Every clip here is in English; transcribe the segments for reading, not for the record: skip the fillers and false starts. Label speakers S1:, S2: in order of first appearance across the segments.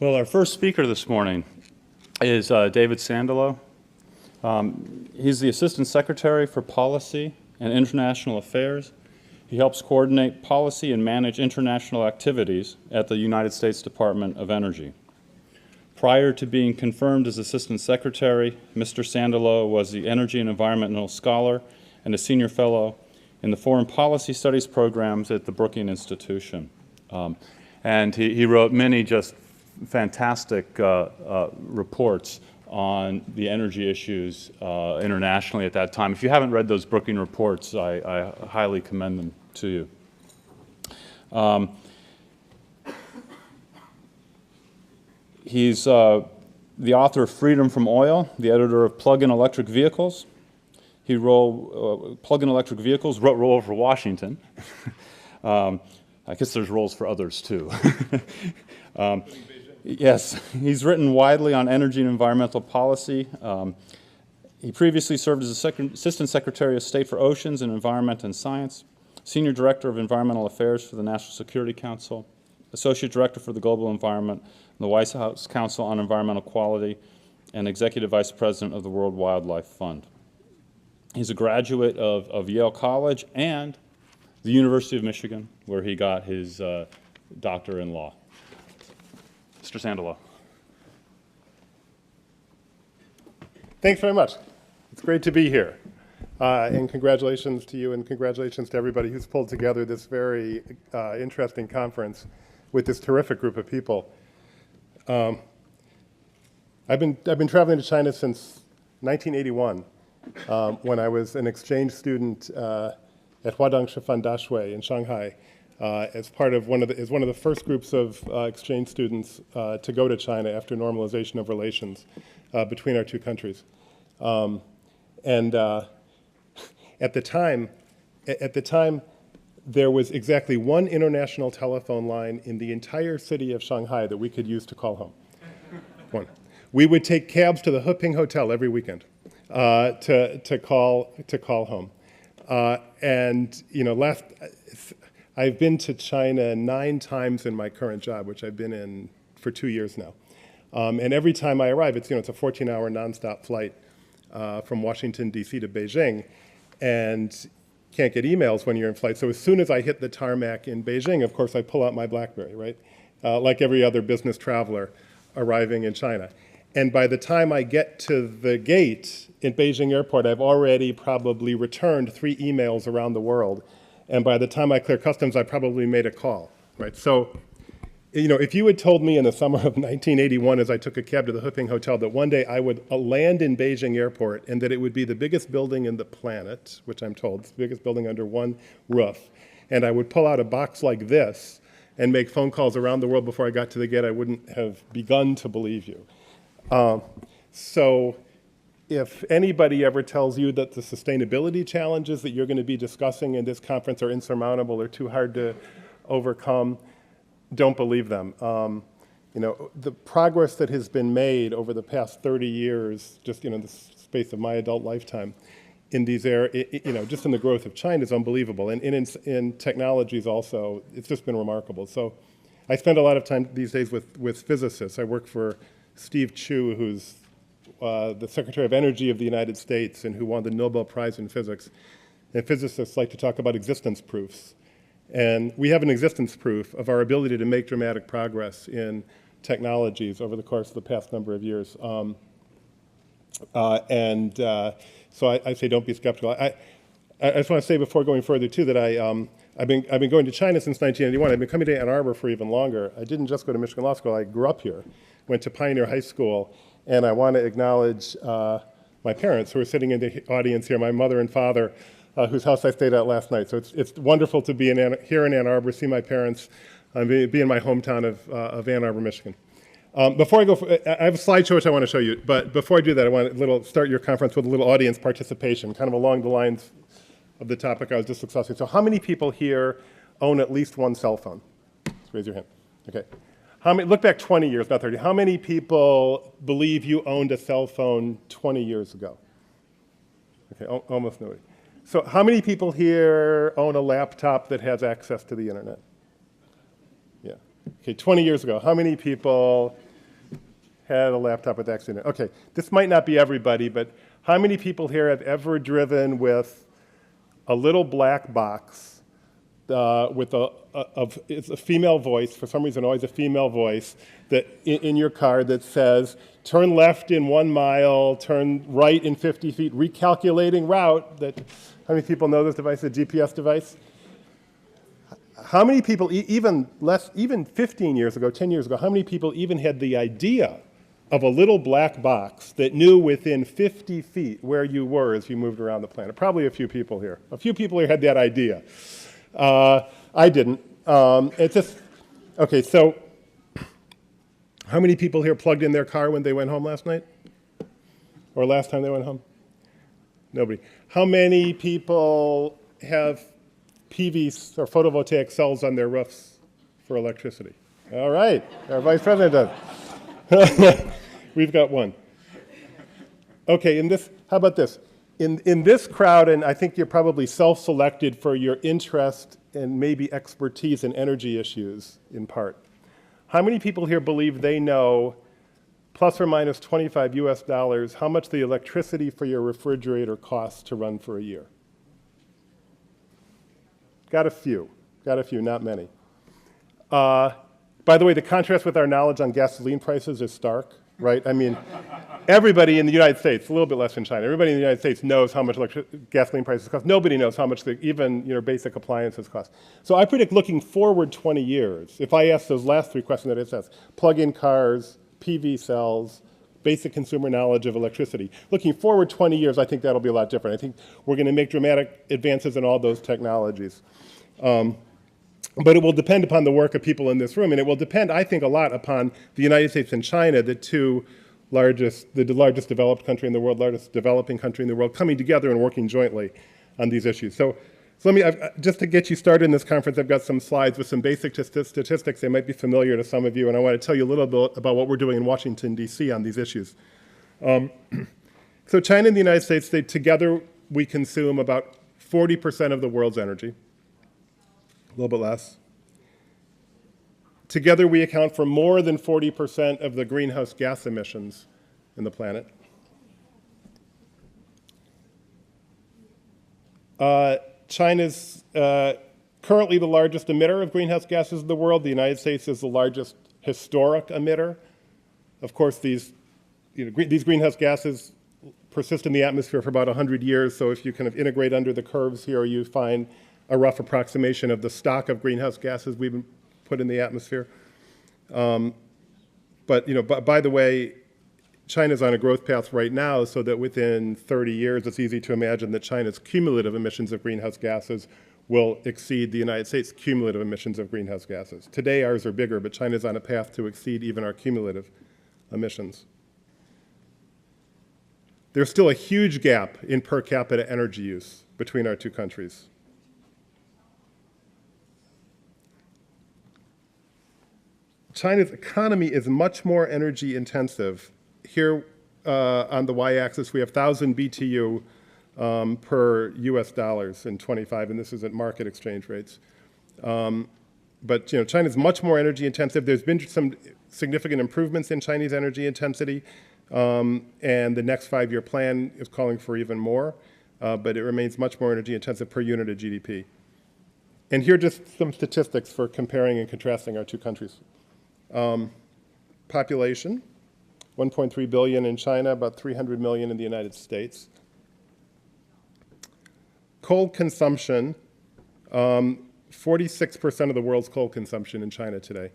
S1: Well, our first speaker this morning is David Sandalow. He's the Assistant Secretary for Policy and International Affairs. He helps coordinate policy and manage international activities at the United States Department of Energy. Prior to being confirmed as Assistant Secretary, Mr. Sandalow was the Energy and Environmental Scholar and a Senior Fellow in the Foreign Policy Studies programs at the Brookings Institution. And he wrote many just fantastic reports on the energy issues internationally at that time. If you haven't read those Brookings reports, I highly commend them to you. He's the author of Freedom from Oil, the editor of Plug-in Electric Vehicles. He wrote Plug-in Electric Vehicles, wrote Roll Over Washington. I guess there's roles for others too. Yes, he's written widely on energy and environmental policy. He previously served as Assistant Secretary of State for Oceans and Environment and Science, Senior Director of Environmental Affairs for the National Security Council, Associate Director for the Global Environment, the White House Council on Environmental Quality, and Executive Vice President of the World Wildlife Fund. He's a graduate of Yale College and the University of Michigan, where he got his doctorate in law. Mr. Sandalow.
S2: Thanks very much. It's great to be here. And congratulations to you and congratulations to everybody who's pulled together this very interesting conference with this terrific group of people. I've been traveling to China since 1981 when I was an exchange student at Huadong Shifan Dashui in Shanghai. As part of one of the first groups of exchange students to go to China after normalization of relations between our two countries, and at the time, there was exactly one international telephone line in the entire city of Shanghai that we could use to call home. One. We would take cabs to the Heping Hotel every weekend to call home, and you know I've been to China 9 times in my current job, which I've been in for 2 years now. And every time I arrive, it's a 14-hour nonstop flight from Washington, D.C. to Beijing, and can't get emails when you're in flight. So as soon as I hit the tarmac in Beijing, of course, I pull out my BlackBerry, right? Like every other business traveler arriving in China. And by the time I get to the gate in Beijing airport, I've already probably returned 3 emails around the world. And by the time I clear customs, I probably made a call, right? So, if you had told me in the summer of 1981 as I took a cab to the Heping Hotel that one day I would land in Beijing airport and that it would be the biggest building in the planet, which I'm told, it's the biggest building under one roof, and I would pull out a box like this and make phone calls around the world before I got to the gate, I wouldn't have begun to believe you. So if anybody ever tells you that the sustainability challenges that you're going to be discussing in this conference are insurmountable or too hard to overcome, don't believe them. The progress that has been made over the past 30 years, just in the space of my adult lifetime, in these just in the growth of China is unbelievable. And in technologies also, it's just been remarkable. So I spend a lot of time these days with physicists. I work for Steve Chu, who's the Secretary of Energy of the United States and who won the Nobel Prize in Physics. And physicists like to talk about existence proofs. And we have an existence proof of our ability to make dramatic progress in technologies over the course of the past number of years. So I say don't be skeptical. I just want to say before going further too that I've been going to China since 1981. I've been coming to Ann Arbor for even longer. I didn't just go to Michigan Law School. I grew up here, went to Pioneer High School, and I want to acknowledge my parents who are sitting in the audience here, my mother and father, whose house I stayed at last night. So it's wonderful to be here in Ann Arbor, see my parents, be in my hometown of Ann Arbor, Michigan. Before I go, I have a slideshow which I want to show you, but before I do that, I want to start your conference with a little audience participation, kind of along the lines of the topic I was just discussing. So how many people here own at least one cell phone? Just raise your hand. Okay. Look back 20 years, not 30. How many people believe you owned a cell phone 20 years ago? Okay, almost nobody. So how many people here own a laptop that has access to the internet? Yeah. Okay, 20 years ago, how many people had a laptop with accident. Okay, this might not be everybody, but how many people here have ever driven with a little black box with it's a female voice, for some reason always a female voice, that in your car that says, turn left in 1 mile, turn right in 50 feet, recalculating route. How many people know this device, the GPS device? How many people, even 15 years ago, 10 years ago, how many people even had the idea of a little black box that knew within 50 feet where you were as you moved around the planet? Probably a few people here. A few people here had that idea. I didn't. It's just, okay, so how many people here plugged in their car when they went home last night? Or last time they went home? Nobody. How many people have PV or photovoltaic cells on their roofs for electricity? All right, our vice president does. We've got one. Okay, how about this? In this crowd, and I think you're probably self-selected for your interest and maybe expertise in energy issues in part. How many people here believe they know, plus or minus 25 US dollars, how much the electricity for your refrigerator costs to run for a year? Got a few, not many. By the way, the contrast with our knowledge on gasoline prices is stark, right? I mean, everybody in the United States, a little bit less in China, everybody in the United States knows how much gasoline prices cost. Nobody knows how much even basic appliances cost. So I predict looking forward 20 years, if I ask those last three questions that it says, plug-in cars, PV cells, basic consumer knowledge of electricity. Looking forward 20 years, I think that'll be a lot different. I think we're going to make dramatic advances in all those technologies. But it will depend upon the work of people in this room, and it will depend, I think, a lot upon the United States and China, the largest developed country in the world, largest developing country in the world, coming together and working jointly on these issues. So let me, just to get you started in this conference, I've got some slides with some basic statistics. They might be familiar to some of you, and I want to tell you a little bit about what we're doing in Washington, D.C. on these issues. So China and the United States, together we consume about 40% of the world's energy. A little bit less. Together, we account for more than 40% of the greenhouse gas emissions in the planet. China's currently the largest emitter of greenhouse gases in the world. The United States is the largest historic emitter. Of course, these greenhouse gases persist in the atmosphere for about 100 years, so if you kind of integrate under the curves here, you find a rough approximation of the stock of greenhouse gases we've put in the atmosphere. But by the way, China's on a growth path right now so that within 30 years, it's easy to imagine that China's cumulative emissions of greenhouse gases will exceed the United States' cumulative emissions of greenhouse gases. Today, ours are bigger, but China's on a path to exceed even our cumulative emissions. There's still a huge gap in per capita energy use between our two countries. China's economy is much more energy intensive. Here on the y-axis, we have 1,000 BTU per US dollars in 25, and this is at market exchange rates. But China's much more energy intensive. There's been some significant improvements in Chinese energy intensity, and the next 5-year plan is calling for even more, but it remains much more energy intensive per unit of GDP. And here are just some statistics for comparing and contrasting our two countries. Population, 1.3 billion in China, about 300 million in the United States. Coal consumption, 46% of the world's coal consumption in China today,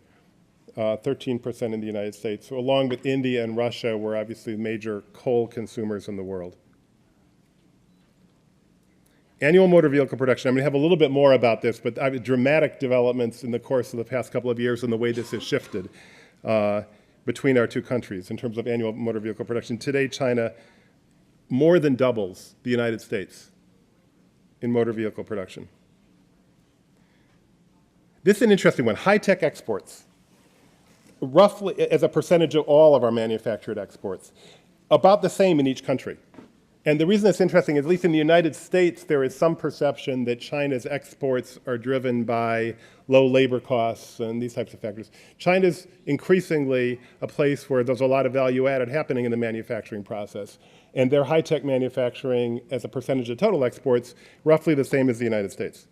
S2: 13% in the United States. So along with India and Russia, we're obviously major coal consumers in the world. Annual motor vehicle production, I'm going to have a little bit more about this, but dramatic developments in the course of the past couple of years in the way this has shifted between our two countries in terms of annual motor vehicle production. Today, China more than doubles the United States in motor vehicle production. This is an interesting one. High-tech exports, roughly as a percentage of all of our manufactured exports, about the same in each country. And the reason that's interesting, at least in the United States, there is some perception that China's exports are driven by low labor costs and these types of factors. China's increasingly a place where there's a lot of value added happening in the manufacturing process. And their high-tech manufacturing as a percentage of total exports, roughly the same as the United States.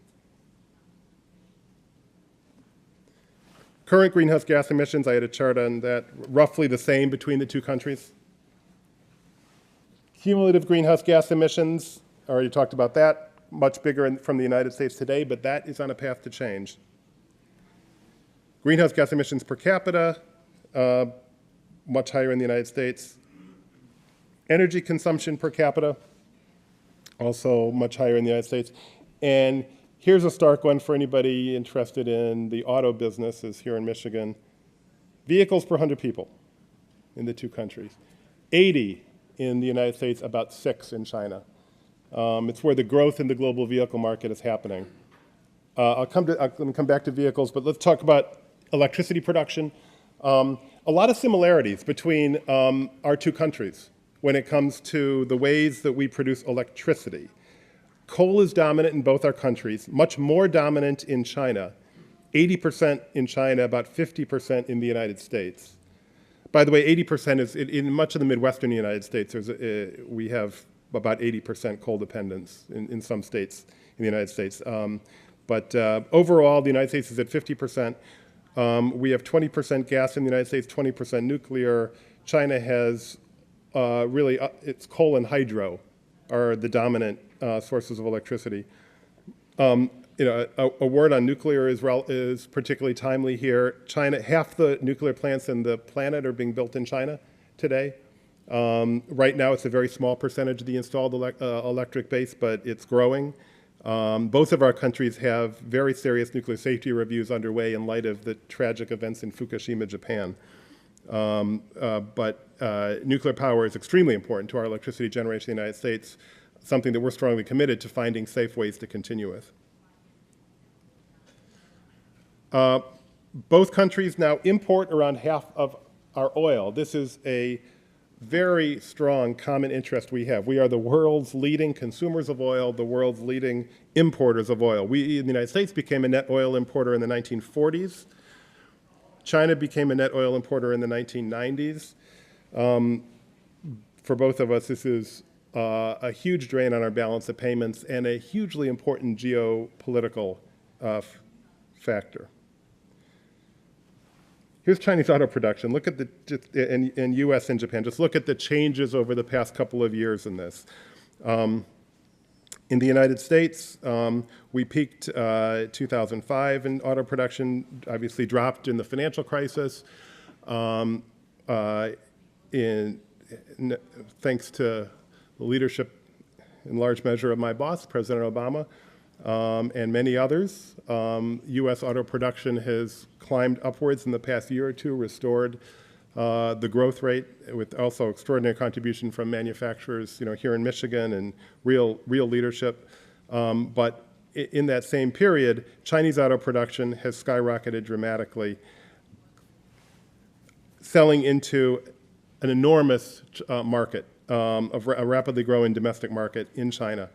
S2: Current greenhouse gas emissions, I had a chart on that, roughly the same between the two countries. Cumulative greenhouse gas emissions, I already talked about that, much bigger from the United States today, but that is on a path to change. Greenhouse gas emissions per capita, much higher in the United States. Energy consumption per capita, also much higher in the United States. And here's a stark one for anybody interested in the auto business, is here in Michigan. Vehicles per 100 people in the two countries. 80 in the United States, about 6 in China. It's where the growth in the global vehicle market is happening. I'm going to come back to vehicles, but let's talk about electricity production. A lot of similarities between our two countries when it comes to the ways that we produce electricity. Coal is dominant in both our countries, much more dominant in China, 80% in China, about 50% in the United States. By the way, 80% is, in much of the Midwestern United States, we have about 80% coal dependence in some states in the United States. But overall, the United States is at 50%. We have 20% gas in the United States, 20% nuclear. China has really, it's coal and hydro are the dominant sources of electricity. A word on nuclear is particularly timely here. China, half the nuclear plants in the planet are being built in China today. Right now, it's a very small percentage of the installed electric base, but it's growing. Both of our countries have very serious nuclear safety reviews underway in light of the tragic events in Fukushima, Japan. But nuclear power is extremely important to our electricity generation in the United States, something that we're strongly committed to finding safe ways to continue with. Both countries now import around half of our oil. This is a very strong common interest we have. We are the world's leading consumers of oil, the world's leading importers of oil. We in the United States became a net oil importer in the 1940s. China became a net oil importer in the 1990s. For both of us, this is a huge drain on our balance of payments and a hugely important geopolitical factor. Here's Chinese auto production. Look at in US and Japan, just look at the changes over the past couple of years in this. In the United States, we peaked 2005 in auto production, obviously dropped in the financial crisis. Thanks to the leadership in large measure of my boss, President Obama, and many others. US auto production has climbed upwards in the past year or two, restored the growth rate with also extraordinary contribution from manufacturers, here in Michigan and real leadership. But in that same period, Chinese auto production has skyrocketed dramatically, selling into an enormous market, of a rapidly growing domestic market in China.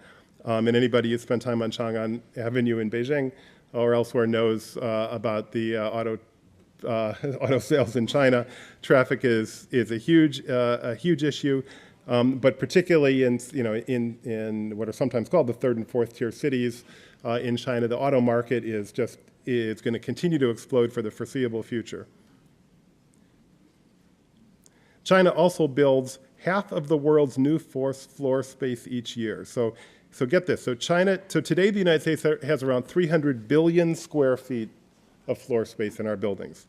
S2: And anybody who spent time on Chang'an Avenue in Beijing or elsewhere knows about the auto sales in China. Traffic is a huge issue, but particularly in what are sometimes called the third and fourth tier cities in China, the auto market is going to continue to explode for the foreseeable future. China also builds half of the world's new floor space each year. So get this. So today the United States has around 300 billion square feet of floor space in our buildings.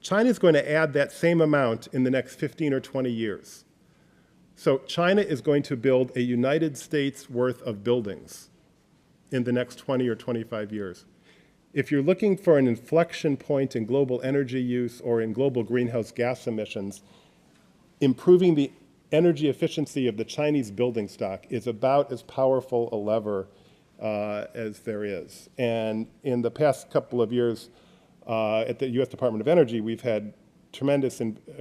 S2: China is going to add that same amount in the next 15 or 20 years. So China is going to build a United States worth of buildings in the next 20 or 25 years. If you're looking for an inflection point in global energy use or in global greenhouse gas emissions, improving the energy efficiency of the Chinese building stock is about as powerful a lever as there is. And in the past couple of years at the US Department of Energy, we've had tremendous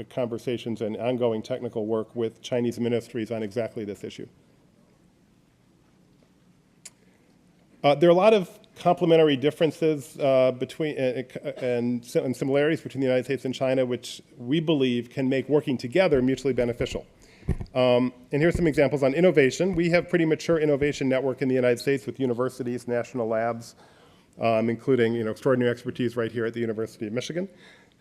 S2: conversations and ongoing technical work with Chinese ministries on exactly this issue. There are a lot of complementary differences between and similarities between the United States and China, which we believe can make working together mutually beneficial. And here's some examples on innovation. We have pretty mature innovation network in the United States with universities, national labs, including extraordinary expertise right here at the University of Michigan.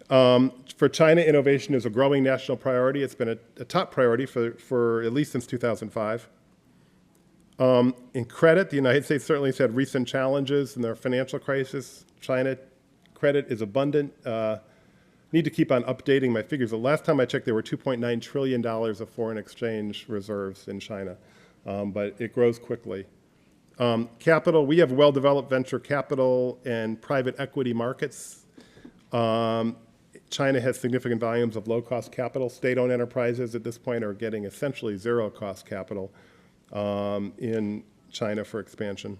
S2: For China, innovation is a growing national priority. It's been a top priority for at least since 2005. In credit, the United States certainly has had recent challenges in their financial crisis. China credit is abundant. Need to keep on updating my figures. The last time I checked, there were $2.9 trillion of foreign exchange reserves in China, but it grows quickly. Capital, we have well-developed venture capital and private equity markets. China has significant volumes of low-cost capital. State-owned enterprises at this point are getting essentially zero-cost capital in China for expansion.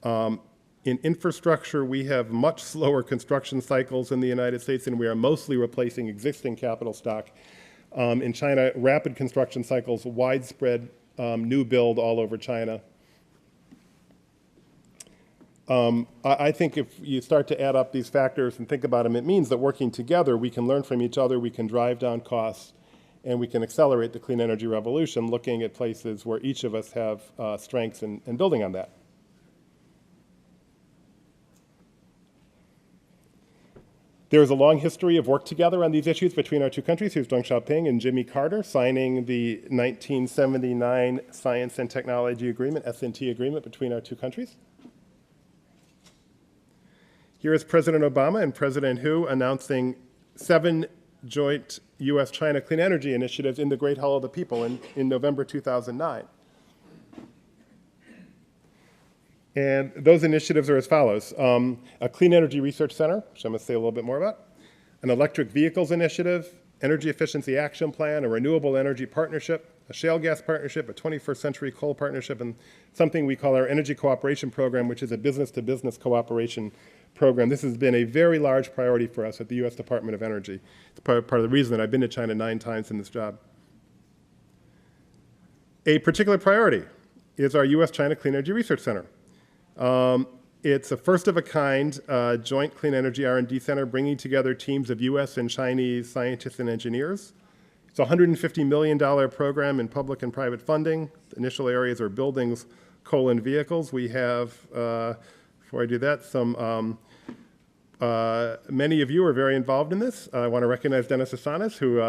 S2: In infrastructure, we have much slower construction cycles in the United States, and we are mostly replacing existing capital stock. In China, rapid construction cycles, widespread new build all over China. I think if you start to add up these factors and think about them, it means that working together, we can learn from each other, we can drive down costs, and we can accelerate the clean energy revolution, looking at places where each of us have strengths and building on that. There is a long history of work together on these issues between our two countries. Here's Deng Xiaoping and Jimmy Carter signing the 1979 Science and Technology Agreement, S&T agreement, between our two countries. Here is President Obama and President Hu announcing 7 joint U.S.-China clean energy initiatives in the Great Hall of the People in November 2009. And those initiatives are as follows. A clean energy research center, which I'm going to say a little bit more about, an electric vehicles initiative, energy efficiency action plan, a renewable energy partnership, a shale gas partnership, a 21st century coal partnership, and something we call our energy cooperation program, which is a business-to-business cooperation program. This has been a very large priority for us at the U.S. Department of Energy. It's part of the reason that I've been to China 9 times in this job. A particular priority is our U.S.-China Clean Energy Research Center. It's a first-of-a-kind joint clean energy R&D center bringing together teams of U.S. and Chinese scientists and engineers. It's a $150 million program in public and private funding. The initial areas are buildings, coal, and vehicles. We have, before I do that, many of you are very involved in this. I want to recognize Dennis Asanis, who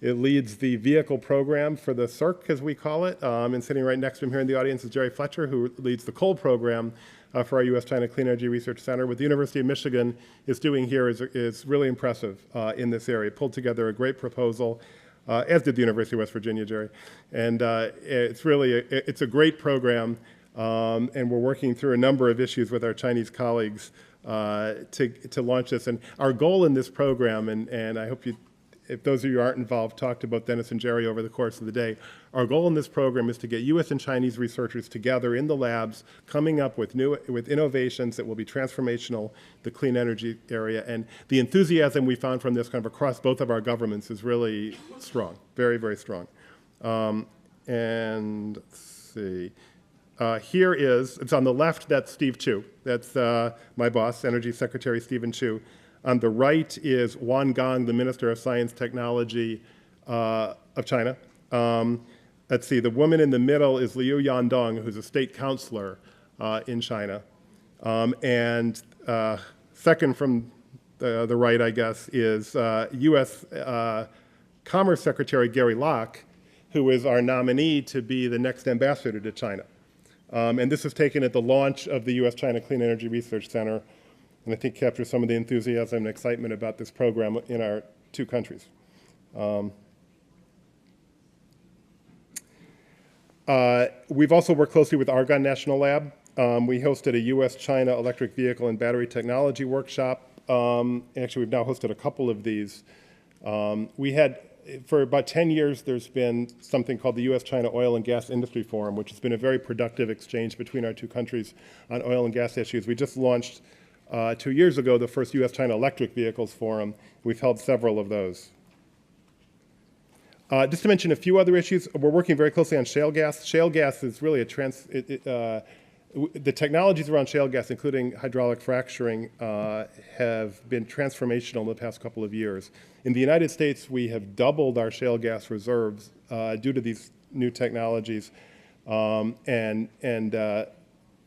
S2: leads the vehicle program for the CERC, as we call it. And sitting right next to him here in the audience is Jerry Fletcher, who leads the coal program for our U.S.-China Clean Energy Research Center. What the University of Michigan is doing here is really impressive in this area. It pulled together a great proposal, as did the University of West Virginia, Jerry. And it's a great program, and we're working through a number of issues with our Chinese colleagues to launch this. And our goal in this program, and I hope if those of you who aren't involved, talk to both Dennis and Jerry over the course of the day. Our goal in this program is to get U.S. and Chinese researchers together in the labs, coming up with innovations that will be transformational, the clean energy area. And the enthusiasm we found from this kind of across both of our governments is really strong, very, very strong. And let's see. Here it's on the left, that's Steve Chu. That's my boss, Energy Secretary Stephen Chu. On the right is Wan Gong, the Minister of Science Technology of China. Let's see, the woman in the middle is Liu Yandong, who's a state counselor in China. And second from the right, I guess, is U.S. Commerce Secretary Gary Locke, who is our nominee to be the next ambassador to China. And this was taken at the launch of the U.S.-China Clean Energy Research Center, and I think captures some of the enthusiasm and excitement about this program in our two countries. We've also worked closely with Argonne National Lab. We hosted a U.S.-China electric vehicle and battery technology workshop. Actually, we've now hosted a couple of these. For about 10 years, there's been something called the U.S.-China Oil and Gas Industry Forum, which has been a very productive exchange between our two countries on oil and gas issues. We just launched 2 years ago the first U.S.-China Electric Vehicles Forum. We've held several of those. Just to mention a few other issues, we're working very closely on shale gas. Shale gas is really The technologies around shale gas, including hydraulic fracturing, have been transformational in the past couple of years. In the United States, we have doubled our shale gas reserves due to these new technologies, and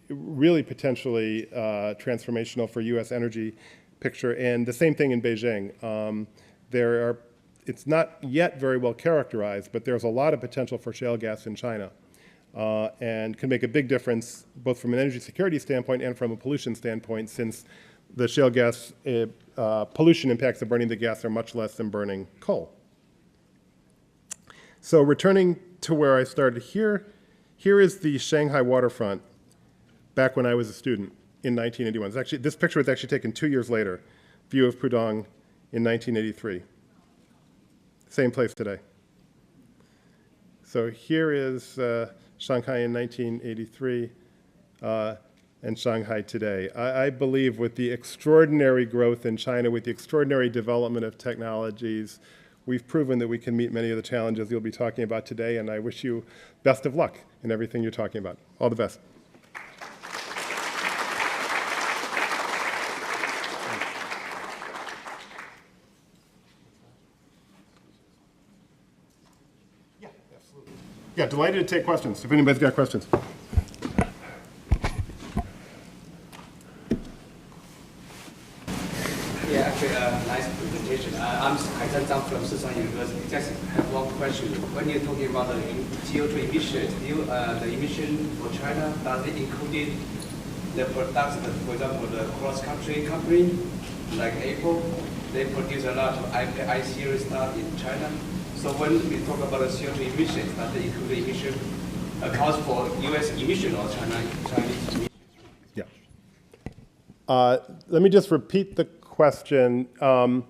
S2: really potentially transformational for U.S. energy picture. And the same thing in Beijing. It's not yet very well characterized, but there's a lot of potential for shale gas in China. And can make a big difference both from an energy security standpoint and from a pollution standpoint, since the shale gas pollution impacts of burning the gas are much less than burning coal. So returning to where I started here is the Shanghai waterfront back when I was a student in 1981. This picture was actually taken 2 years later, view of Pudong in 1983. Same place today. So here is Shanghai in 1983 and Shanghai today. I believe with the extraordinary growth in China, with the extraordinary development of technologies, we've proven that we can meet many of the challenges you'll be talking about today, and I wish you best of luck in everything you're talking about. All the best. Yeah, delighted to take questions, if anybody's got questions.
S3: Yeah, actually, nice presentation. I'm Zhang from Sichuan University. Just have one question. When you're talking about the CO2 emissions, the emission for China, does it include the products, for example, the cross-country company, like Apple, they produce a lot of I-series stuff in China. So when we talk about the CO2 emissions, does it include the emission accounts for U.S. emission or Chinese emission?
S2: Yeah. Let me just repeat the question to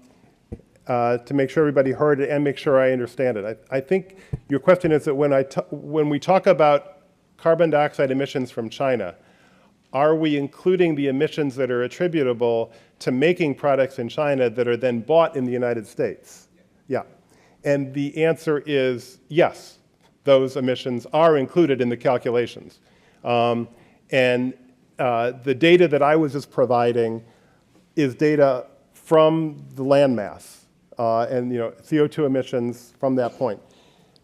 S2: make sure everybody heard it and make sure I understand it. I think your question is that when we talk about carbon dioxide emissions from China, are we including the emissions that are attributable to making products in China that are then bought in the United States? Yeah. And the answer is yes, those emissions are included in the calculations. The data that I was just providing is data from the landmass and CO2 emissions from that point.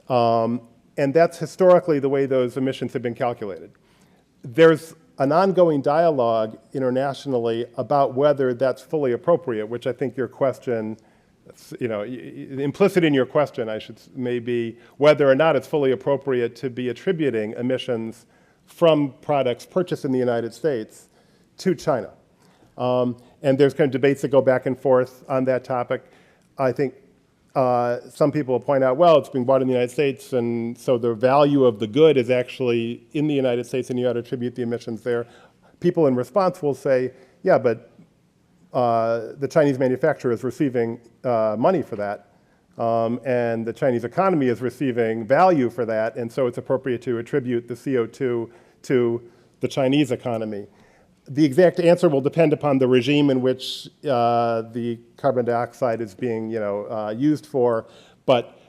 S2: And that's historically the way those emissions have been calculated. There's an ongoing dialogue internationally about whether that's fully appropriate, which I think your question, implicit in your question, may be whether or not it's fully appropriate to be attributing emissions from products purchased in the United States to China. And there's kind of debates that go back and forth on that topic. I think some people will point out, well, it's being bought in the United States, and so the value of the good is actually in the United States, and you ought to attribute the emissions there. People in response will say, yeah, but the Chinese manufacturer is receiving money for that, and the Chinese economy is receiving value for that, and so it's appropriate to attribute the CO2 to the Chinese economy. The exact answer will depend upon the regime in which the carbon dioxide is being used for, but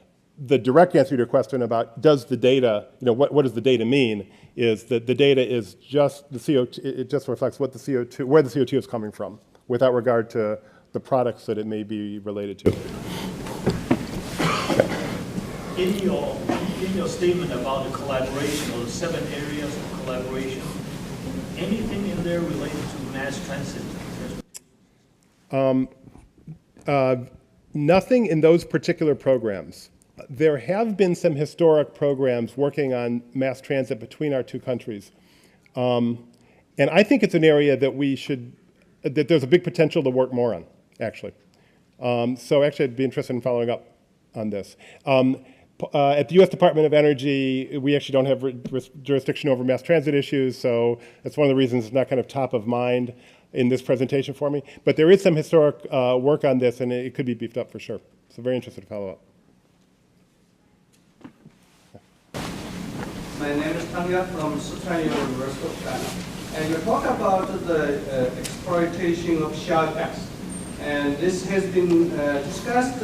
S2: the direct answer to your question about does the data, what does the data mean, is that the data is just the CO2, it just reflects what the CO2, where the CO2 is coming from, without regard to the products that it may be related to.
S4: In your statement about the collaboration, or the 7 areas of collaboration, anything in there related to mass transit?
S2: Nothing in those particular programs. There have been some historic programs working on mass transit between our two countries. And I think it's an area that there's a big potential to work more on, actually. So actually, I'd be interested in following up on this. At the U.S. Department of Energy, we actually don't have jurisdiction over mass transit issues, so that's one of the reasons it's not kind of top of mind in this presentation for me. But there is some historic work on this, and it could be beefed up for sure. So very interested to follow up.
S3: My name is Tanya from Sichuan University of China. And you talk about the exploitation of shale gas. And this has been discussed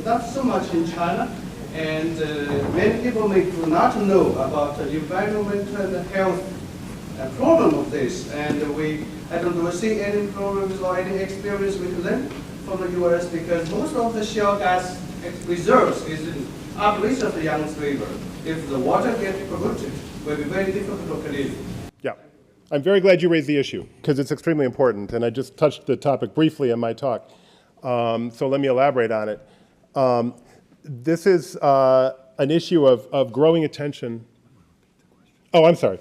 S3: not so much in China. And many people may do not know about the environmental and health problem of this, and I don't know, see any problems or any experience with them from the U.S. because most of the shale gas reserves is upwards of the Yangtze River. If the water gets polluted, it will be very difficult to clean.
S2: Yeah. I'm very glad you raised the issue because it's extremely important, and I just touched the topic briefly in my talk. So let me elaborate on it. This is an issue of growing attention. Oh, I'm sorry.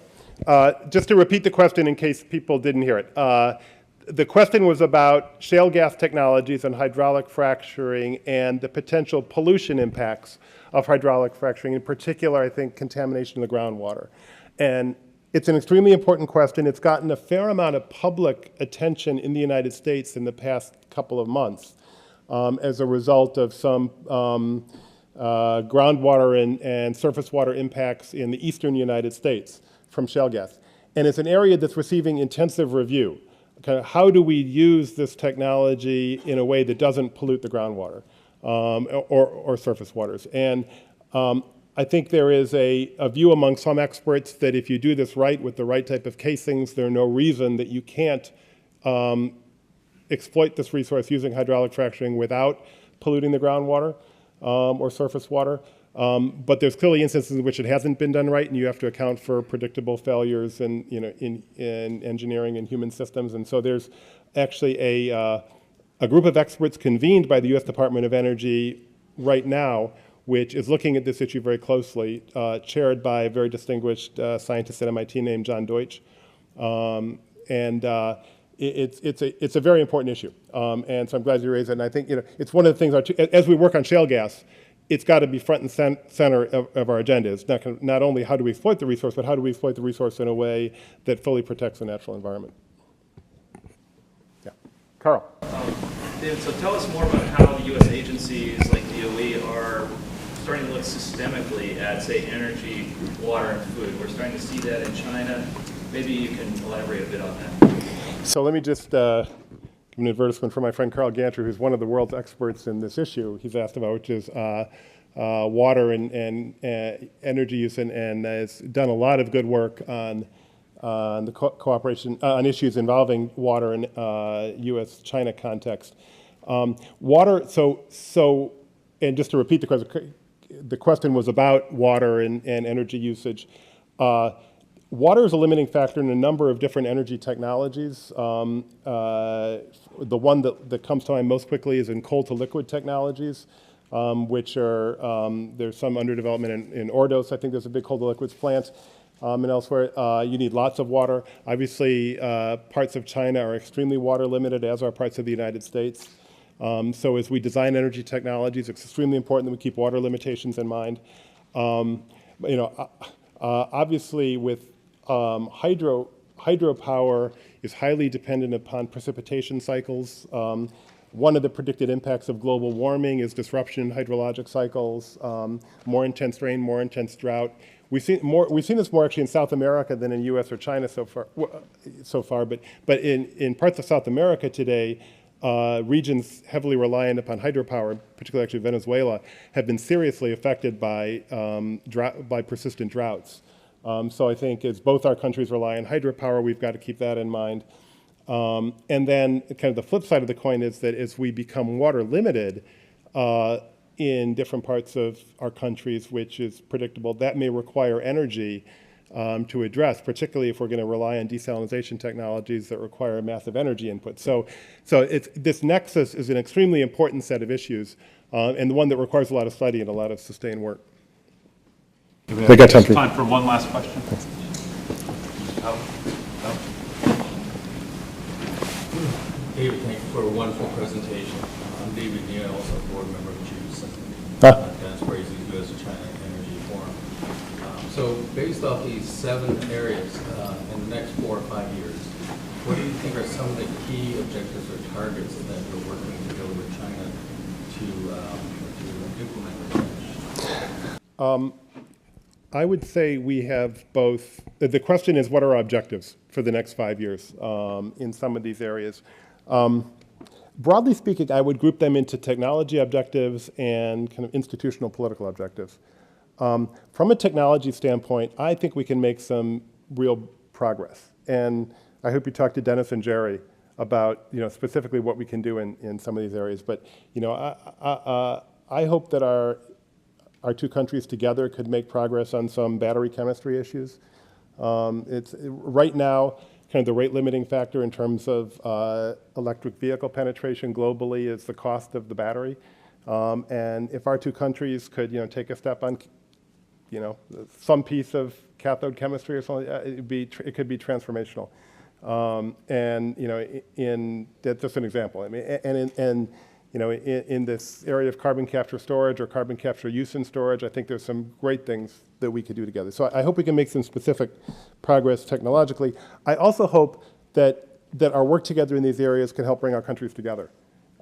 S2: Just to repeat the question in case people didn't hear it. The question was about shale gas technologies and hydraulic fracturing and the potential pollution impacts of hydraulic fracturing, in particular, I think, contamination of the groundwater. And it's an extremely important question. It's gotten a fair amount of public attention in the United States in the past couple of months as a result of some groundwater and surface water impacts in the eastern United States from shale gas. And it's an area that's receiving intensive review. Kind of how do we use this technology in a way that doesn't pollute the groundwater or surface waters? And I think there is a view among some experts that if you do this right with the right type of casings, there's no reason that you can't exploit this resource using hydraulic fracturing without polluting the groundwater or surface water. But there's clearly instances in which it hasn't been done right, and you have to account for predictable failures in engineering and human systems. And so there's actually a group of experts convened by the U.S. Department of Energy right now, which is looking at this issue very closely, chaired by a very distinguished scientist at MIT named John Deutsch. It's a very important issue. And so I'm glad you raised it. And I think it's one of the things, as we work on shale gas, it's got to be front and center of our agenda. It's not only how do we exploit the resource, but how do we exploit the resource in a way that fully protects the natural environment. Yeah. Carl.
S5: David, so tell us more about how the U.S. agencies like DOE are starting to look systemically at, say, energy, water, and food. We're starting to see that in China. Maybe you can elaborate a bit on that.
S2: So let me just give an advertisement for my friend Carl Ganter, who's one of the world's experts in this issue he's asked about, which is water and energy use, and has done a lot of good work on the cooperation, on issues involving water in U.S.-China context. Water, and just to repeat the question was about water and energy usage. Water is a limiting factor in a number of different energy technologies. The one that comes to mind most quickly is in coal-to-liquid technologies, which are, there's some under development in Ordos. I think there's a big coal-to-liquids plant. And elsewhere, you need lots of water. Obviously, parts of China are extremely water limited, as are parts of the United States. So as we design energy technologies, it's extremely important that we keep water limitations in mind. Obviously, with hydropower is highly dependent upon precipitation cycles. One of the predicted impacts of global warming is disruption in hydrologic cycles, more intense rain, more intense drought. We've seen this more actually in South America than in U.S. or China so far. But in parts of South America today, regions heavily reliant upon hydropower, particularly actually Venezuela, have been seriously affected by persistent droughts. So I think as both our countries rely on hydropower, we've got to keep that in mind. And then kind of the flip side of the coin is that as we become water limited in different parts of our countries, which is predictable, that may require energy to address, particularly if we're going to rely on desalination technologies that require massive energy input. So this nexus is an extremely important set of issues, and the one that requires a lot of study and a lot of sustained work.
S1: We got time for one last question.
S6: David, thank you for a wonderful presentation. I'm David Neal, also a board member of JUICE, Dennis Brazy's U.S. China Energy Forum. So based off these 7 areas in the next 4 or 5 years, what do you think are some of the key objectives or targets that you're working together with China to implement this?
S2: I would say we have both. The question is, what are our objectives for the next 5 years in some of these areas? Broadly speaking, I would group them into technology objectives and kind of institutional political objectives. From a technology standpoint, I think we can make some real progress. And I hope you talk to Dennis and Jerry about, specifically what we can do in some of these areas. But, I hope that our two countries together could make progress on some battery chemistry issues. Right now, kind of the rate limiting factor in terms of electric vehicle penetration globally is the cost of the battery. And if our two countries could, take a step on, some piece of cathode chemistry or something, it could be transformational. That's just an example. I mean, in this area of carbon capture storage or carbon capture use and storage, I think there's some great things that we could do together. So I hope we can make some specific progress technologically. I also hope that our work together in these areas can help bring our countries together.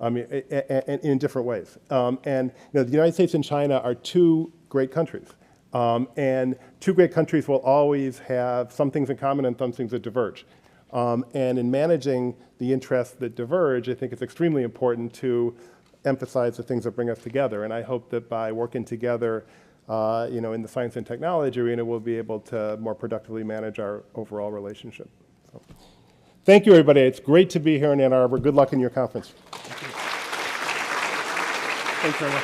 S2: I mean, in different ways. The United States and China are two great countries. And two great countries will always have some things in common and some things that diverge. And in managing the interests that diverge, I think it's extremely important to emphasize the things that bring us together. And I hope that by working together, in the science and technology arena, we'll be able to more productively manage our overall relationship. So, thank you, everybody. It's great to be here in Ann Arbor. Good luck in your conference. Thanks very much.